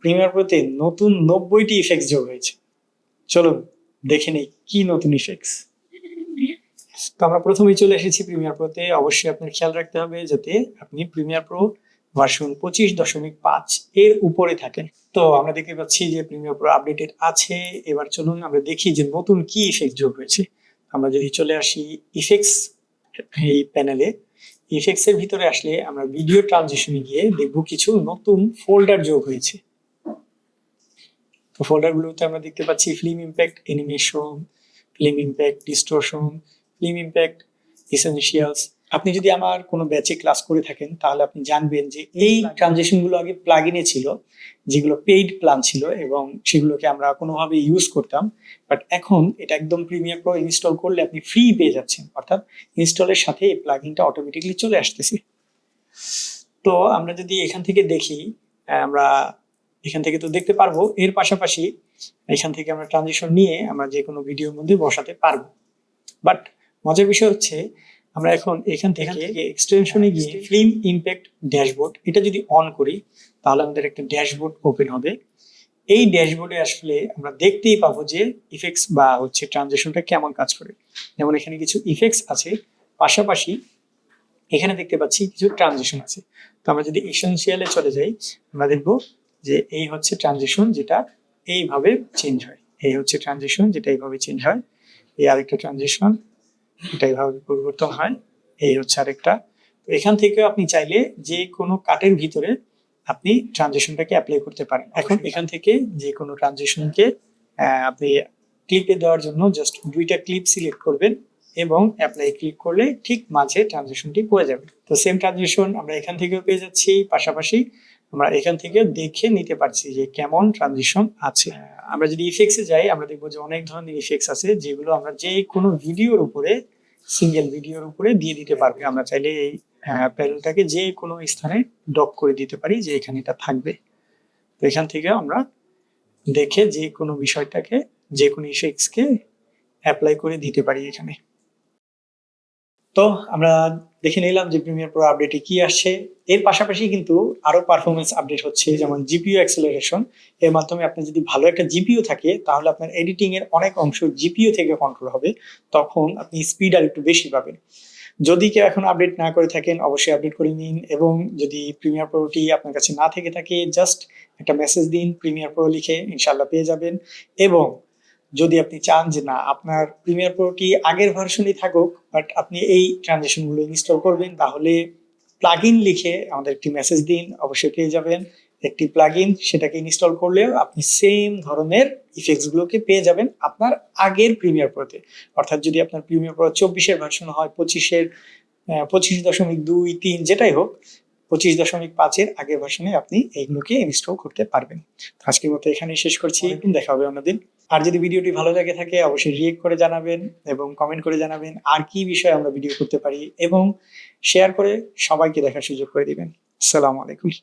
Premier প্রোতে নতুন 90টি effects যোগ হয়েছে। চলো দেখে নেই কি নতুন ইফেক্টস। তো আমরা প্রথমেই চলে এসেছি প্রিমিয়ার প্রোতে। অবশ্যই আপনার খেয়াল রাখতে হবে যাতে আপনি প্রিমিয়ার প্রো ভার্সন 25.5 এর উপরে থাকেন। তো আমরা দেখতে পাচ্ছি যে প্রিমিয়ার প্রো আপডেটেড আছে। এবার চলুন আমরা দেখি যে নতুন কি ইফেক্ট যোগ হয়েছে। আমরা যদি চলে আসি ইফেক্টস এই প্যানেলে, ইফেক্টস এর ভিতরে আসলে আমরা ভিডিও ট্রানজিশনে গিয়ে দেখব কিছু নতুন ফোল্ডার যোগ হয়েছে। তো ফোল্ডার গুলোতে আমরা দেখতে পাচ্ছি film impact, animation, film impact, ডিস্টোরশন, film impact, essentials. আপনি যদি আমার কোনো ব্যাচে ক্লাস করে থাকেন তাহলে আপনি জানবেন যে এই ট্রানজিশন গুলো আগে প্লাগইনে ছিল, যেগুলো পেইড প্ল্যান ছিল এবং সেগুলোকে আমরা কোনোভাবে ইউজ করতাম। বাট এখন এটা একদম প্রিমিয়ার প্রো ইনস্টল করলে আপনি ফ্রি পেয়ে যাচ্ছেন, অর্থাৎ ইনস্টলের সাথে এই প্লাগইনটা অটোমেটিকলি চলে আসতেছে। তো আমরা যদি এখান থেকে দেখি, আমরা এখান থেকে তো দেখতে পারবো, এর পাশাপাশি এখান থেকে আমরা ট্রানজিশন নিয়ে আমরা যে কোনো ভিডিওর মধ্যে বসাতে পারবো। বাট মজার বিষয় হচ্ছে আমরা এখন এখান থেকে এক্সটেনশনে গিয়ে ফিল্ম ইম্প্যাক্ট ড্যাশবোর্ড এটা যদি অন করি তাহলে আমাদের একটা ড্যাশবোর্ড ওপেন হবে। এই ড্যাশবোর্ডে আসলে আমরা দেখতেই পাবো যে ইফেক্টস বা হচ্ছে ট্রানজিশনটা কেমন কাজ করে। যেমন এখানে কিছু ইফেক্টস আছে, পাশাপাশি এখানে দেখতে পাচ্ছি কিছু ট্রানজিশন আছে। তো আমরা যদি এসেনশিয়ালে চলে যাই আমরা দেখবো যে এই হচ্ছে ট্রানজিশন যেটা এইভাবে চেঞ্জ হয়, এই হচ্ছে ট্রানজিশন যেটা এইভাবে চেঞ্জ হয়, এই আরেকটা ট্রানজিশন এটা এইভাবে পরিবর্তন হয়, এই হচ্ছে আরেকটা। তো এখান থেকে আপনি চাইলে যে কোনো কাটের ভিতরে আপনি ট্রানজিশনটাকে অ্যাপ্লাই করতে পারেন। এখন এখান থেকে যে কোনো ট্রানজিশনকে আপনি ক্লিপে দেওয়ার জন্য জাস্ট দুইটা ক্লিপ সিলেক্ট করবেন এবং অ্যাপ্লাই ক্লিক করলে ঠিক মাঝে ট্রানজিশনটি পড়ে যাবে। তো সেম ট্রানজিশন আমরা এখান থেকেও পেয়ে যাচ্ছি, পাশাপাশি আমরা এখান থেকে দেখে নিতে পারছি যে কেমন ট্রানজিশন আছে। আমরা যদি ইফেক্টসে যাই আমরা দেখবো যে অনেক ধরনের ইফেক্টস আছে যেগুলো আমরা যে কোনো ভিডিওর উপরে, সিঙ্গেল ভিডিওর উপরে দিয়ে দিতে পারবে। আমরা চাইলে এই প্যানেলটাকে যে কোনো স্থানে ডক করে দিতে পারি যে এখানে এটা থাকবে। তো এখান থেকে আমরা দেখে যে কোনো বিষয়টাকে, যে কোনো ইফেক্টসকে অ্যাপ্লাই করে দিতে পারি এখানে। তো আমরা দেখে নিলাম যে প্রিমিয়ার প্রো আপডেটে কি আসছে। এর পাশাপাশি কিন্তু আরো পারফরমেন্স আপডেট হচ্ছে, যেমন জিপিইউ অ্যাক্সেলারেশন। এর মাধ্যমে আপনার যদি ভালো একটা জিপিইউ থাকে তাহলে আপনার এডিটিং এর অনেক অংশ জিপিইউ থেকে কন্ট্রোল হবে, তখন আপনি স্পিড আর একটু বেশি পাবেন। যদি কেউ এখন আপডেট না করে থাকেন অবশ্যই আপডেট করে নিন, এবং যদি প্রিমিয়ার প্রোটি আপনার কাছে না থেকে থাকে জাস্ট একটা মেসেজ দিন প্রিমিয়ার প্রো লিখে, ইনশাল্লাহ পেয়ে যাবেন। এবং যদি আপনি চান যে না আপনার প্রিমিয়ার প্রোটি আগের ভার্সনই থাকুক বাট আপনি এই ট্রানজিশনগুলো ইনস্টল করবেন, তাহলে প্লাগইন লিখে আমাদের একটি মেসেজ দিন, অবশ্যই পেয়ে যাবেন একটি প্লাগইন। সেটাকে ইনস্টল করলেও আপনি সেম ধরনের ইফেক্টসগুলোকে পেয়ে যাবেন আপনার আগের প্রিমিয়ার প্রোতে। অর্থাৎ যদি আপনার প্রিমিয়ার প্রো 24-এর ভার্সন হয়, 25-এর 25.2-3 যেটাই হোক, 25.5-এর আগের ভার্সনে আপনি এইগুলোকে ইনস্টল করতে পারবেন। আজকের মতো এখানেই শেষ করছি, দেখা হবে অন্যদিন। আর যদি ভিডিওটি ভালো লাগে থাকে অবশ্যই রিয়েক্ট করে জানাবেন এবং কমেন্ট করে জানাবেন আর কি বিষয়ে আমরা ভিডিও করতে পারি, এবং শেয়ার করে সবাইকে দেখার সুযোগ করে দিবেন। আসসালামু আলাইকুম।